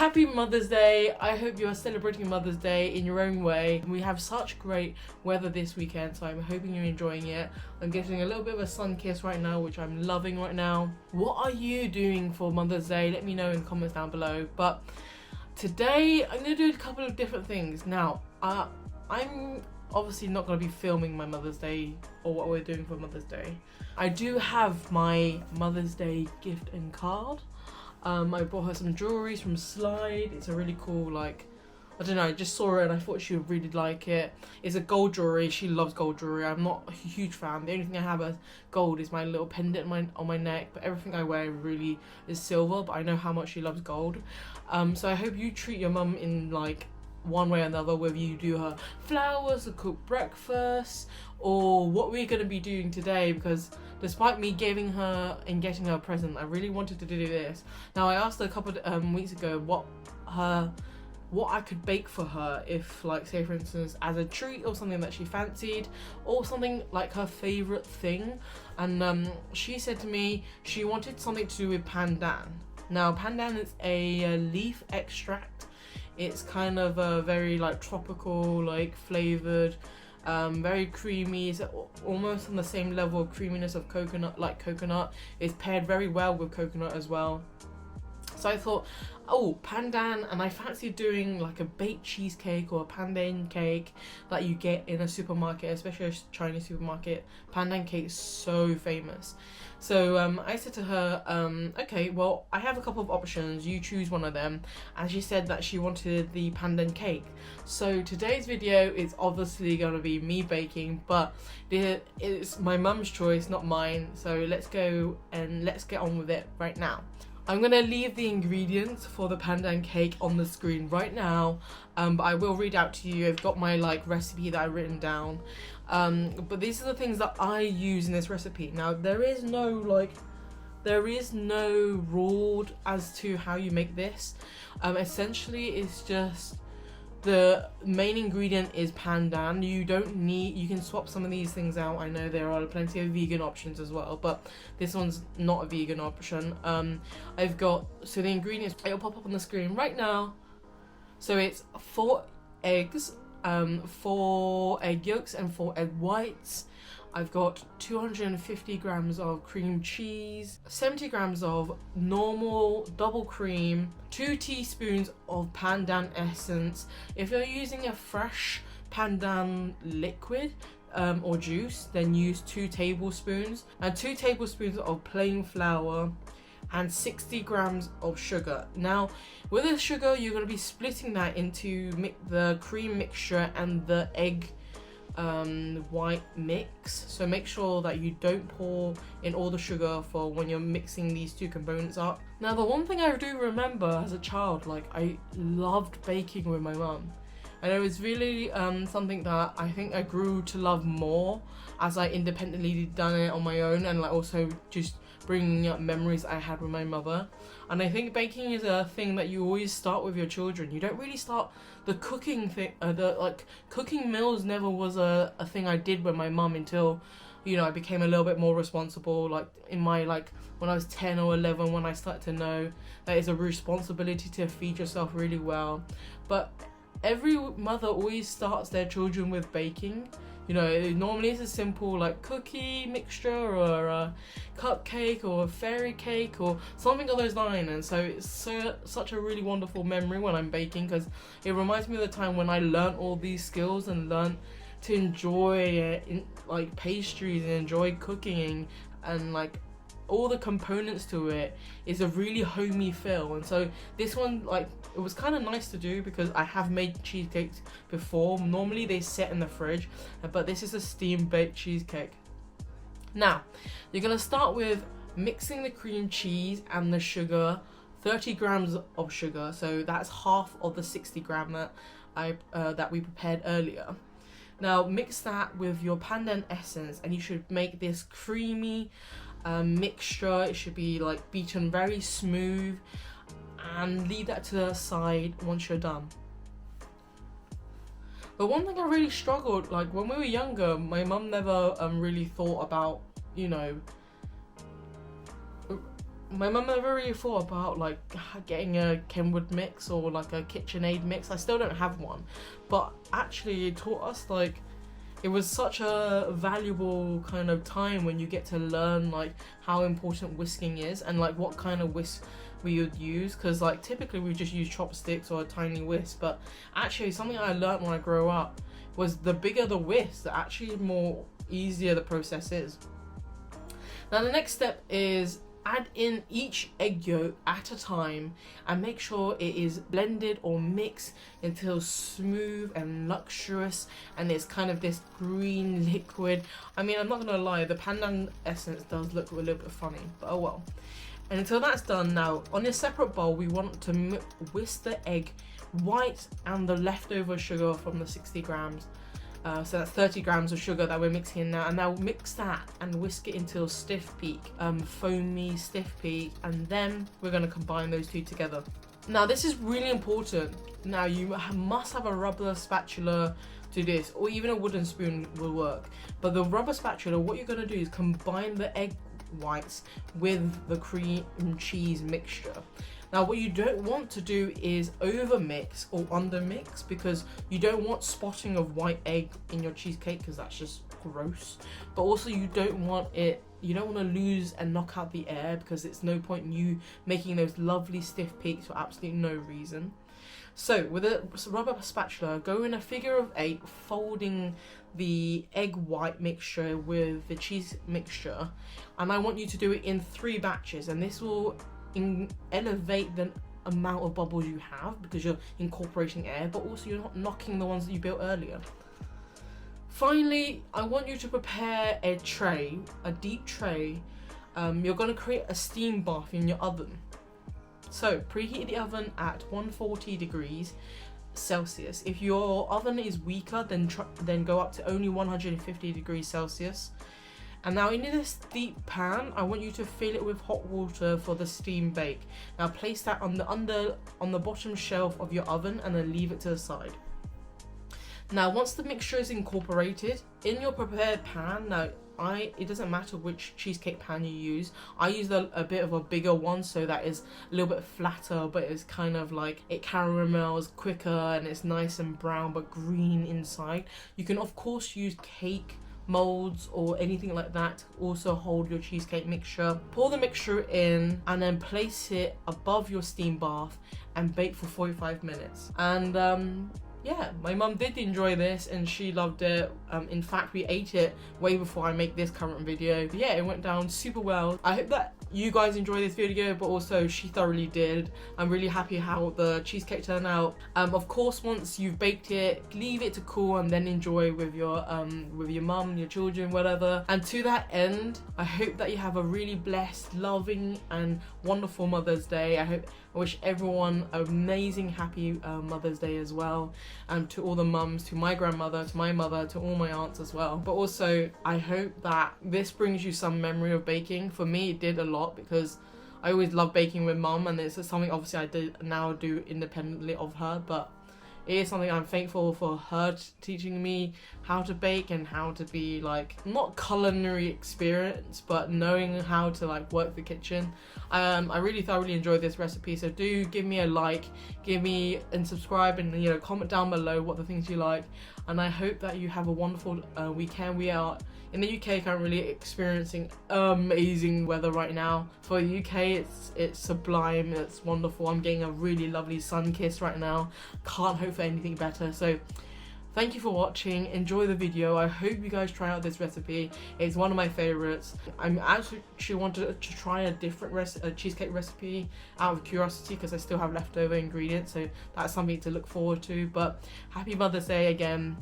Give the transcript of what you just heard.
Happy Mother's Day. I hope you are celebrating Mother's Day in your own way. We have such great weather this weekend, so I'm hoping you're enjoying it. I'm getting a little bit of a sun kiss right now, which I'm loving right now. What are you doing for Mother's Day? Let me know in the comments down below. But today I'm going to do a couple of different things. Now, I'm obviously not going to be filming my Mother's Day or what we're doing for Mother's Day. I do have my Mother's Day gift and card. I bought her some jewelry from Slide. It's a really cool, like, I don't know, I just saw it and I thought she would really like it. It's a gold jewelry. She loves gold jewelry. I'm not a huge fan. The only thing I have as gold is my little pendant on my neck, but everything I wear really is silver, but I know how much she loves gold. So I hope you treat your mum in like one way or another, whether you do her flowers or cook breakfast or what we're going to be doing today, because despite me giving her and getting her a present, I really wanted to do this. Now, I asked her a couple of weeks ago what I could bake for her, if, like, say for instance as a treat or something that she fancied or something like her favorite thing, and she said to me she wanted something to do with pandan. Now, pandan is a leaf extract. It's kind of a very like tropical, like flavored, very creamy. It's almost on the same level of creaminess of coconut, like coconut. It's paired very well with coconut as well. So I thought, oh, pandan, and I fancy doing like a baked cheesecake or a pandan cake that you get in a supermarket, especially a Chinese supermarket. Pandan cake is so famous. So I said to her, okay, well, I have a couple of options, you choose one of them. And she said that she wanted the pandan cake. So today's video is obviously going to be me baking, but it's my mum's choice, not mine. So let's go and let's get on with it right now. I'm going to leave the ingredients for the pandan cake on the screen right now, but I will read out to you. I've got my like recipe that I've written down, but these are the things that I use in this recipe. Now, there is no rule as to how you make this. Essentially, it's just the main ingredient is pandan. You can swap some of these things out. I know there are plenty of vegan options as well, but this one's not a vegan option. I've got, so the ingredients, it'll pop up on the screen right now. So it's 4 eggs, 4 egg yolks and 4 egg whites. I've got 250 grams of cream cheese, 70 grams of normal double cream, 2 teaspoons of pandan essence. If you're using a fresh pandan liquid or juice, then use 2 tablespoons, and 2 tablespoons of plain flour, and 60 grams of sugar. Now, with the sugar, you're going to be splitting that into the cream mixture and the egg white mix. So make sure that you don't pour in all the sugar for when you're mixing these two components up. Now, the one thing I do remember as a child, like, I loved baking with my mum, and it was really something that I think I grew to love more as I independently done it on my own, and like also just bringing up memories I had with my mother. And I think baking is a thing that you always start with your children. You don't really start the cooking thing, cooking meals never was a thing I did with my mum until, you know, I became a little bit more responsible, like in my, like when I was 10 or 11, when I started to know that it's a responsibility to feed yourself really well. But every mother always starts their children with baking. You know, normally it's a simple like cookie mixture or a cupcake or a fairy cake or something of those lines. And so it's such a really wonderful memory when I'm baking, because it reminds me of the time when I learnt all these skills and learnt to enjoy like pastries and enjoy cooking, and like all the components to it is a really homey feel. And so this one, like, it was kind of nice to do because I have made cheesecakes before. Normally they sit in the fridge, but this is a steam baked cheesecake. Now, you're gonna start with mixing the cream cheese and the sugar, 30 grams of sugar, so that's half of the 60 gram that we prepared earlier. Now mix that with your pandan essence, and you should make this creamy mixture. It should be like beaten very smooth, and leave that to the side once you're done. But one thing I really struggled, like when we were younger, my mum never really thought about, you know, my mum never really thought about like getting a Kenwood mix or like a KitchenAid mix. I still don't have one, but actually it taught us like, it was such a valuable kind of time when you get to learn like how important whisking is and like what kind of whisk we would use, because like typically we just use chopsticks or a tiny whisk, but actually something I learned when I grew up was the bigger the whisk, the actually more easier the process is. Now the next step is add in each egg yolk at a time and make sure it is blended or mixed until smooth and luxurious and it's kind of this green liquid. I mean, I'm not gonna lie, the pandan essence does look a little bit funny, but oh well. And until that's done, now on a separate bowl we want to whisk the egg white and the leftover sugar from the 60 grams. So that's 30 grams of sugar that we're mixing in now, and now mix that and whisk it until stiff peak, foamy stiff peak, and then we're going to combine those two together. Now this is really important. Now you must have a rubber spatula to this, or even a wooden spoon will work, but the rubber spatula, what you're going to do is combine the egg whites with the cream and cheese mixture. Now what you don't want to do is over mix or under mix, because you don't want spotting of white egg in your cheesecake, because that's just gross. But also you don't want to lose and knock out the air, because it's no point in you making those lovely stiff peaks for absolutely no reason. So with a rubber spatula, go in a figure of 8, folding the egg white mixture with the cheese mixture, and I want you to do it in 3 batches, and this will elevate the amount of bubbles you have because you're incorporating air, but also you're not knocking the ones that you built earlier. Finally, I want you to prepare a tray, a deep tray. You're going to create a steam bath in your oven. So preheat the oven at 140 degrees Celsius. If your oven is weaker, then go up to only 150 degrees Celsius. And now in this deep pan, I want you to fill it with hot water for the steam bake. Now place that on the bottom shelf of your oven and then leave it to the side. Now once the mixture is incorporated in your prepared pan, now it doesn't matter which cheesecake pan you use. I use a bit of a bigger one, so that is a little bit flatter, but it's kind of like it caramels quicker and it's nice and brown but green inside. You can of course use cake molds or anything like that to also hold your cheesecake mixture. Pour the mixture in and then place it above your steam bath and bake for 45 minutes. And yeah, my mum did enjoy this and she loved it. In fact, we ate it way before I make this current video. But yeah, it went down super well. I hope that you guys enjoy this video, but also she thoroughly did. I'm really happy how the cheesecake turned out. Of course, once you've baked it, leave it to cool and then enjoy with your mum, your children, whatever. And to that end, I hope that you have a really blessed, loving and wonderful Mother's Day. I wish everyone an amazing, happy Mother's Day as well. To all the mums, to my grandmother, to my mother, to all my aunts as well. But also, I hope that this brings you some memory of baking. For me, it did a lot because I always loved baking with mum, and it's something obviously I now do independently of her, but it is something I'm thankful for her teaching me how to bake and how to be like, not culinary experience, but knowing how to like work the kitchen. I really thoroughly enjoyed this recipe, so do give me a like, and subscribe, and comment down below what the things you like. And I hope that you have a wonderful weekend. We are in the UK currently experiencing amazing weather right now. For the UK, it's sublime, it's wonderful. I'm getting a really lovely sun kiss right now. Can't hope for anything better. So thank you for watching. Enjoy the video. I hope you guys try out this recipe. It's one of my favorites. I'm actually wanted to try a different cheesecake recipe out of curiosity because I still have leftover ingredients, so that's something to look forward to. But happy Mother's Day again.